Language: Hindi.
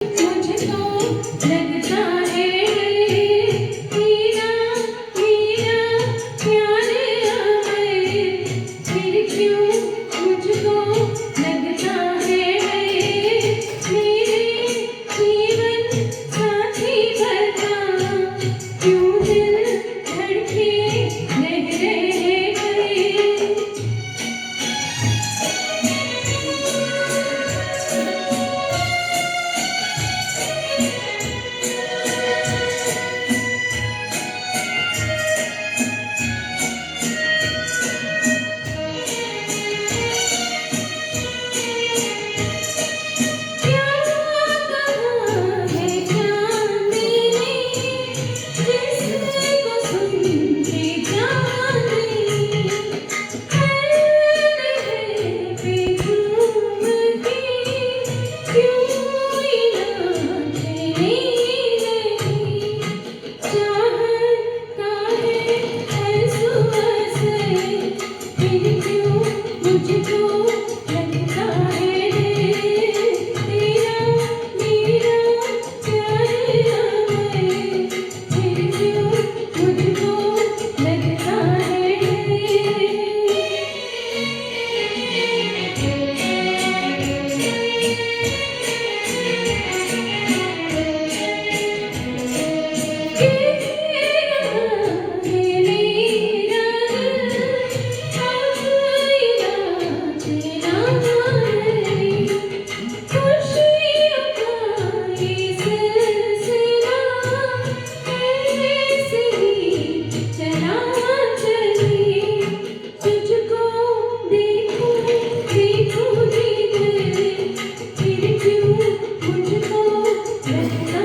मुझको लगता है तेरा मेरा प्यार हमें फिर क्यों मुझको लगता है मेरे जीवन साथी बता क्यों दिल धड़के रह रहे हैं क्या कहा है चांदनी जिसको सुन के चांदनी है बेधूम की क्यों इलाज नहीं चाहता है सुबह से फिर क्यों मुझको लगता है तेरा मेरा प्यार हमें फिर क्यों मुझको लगता तुझको देखूं देखूं फिर क्यों मुझको लगता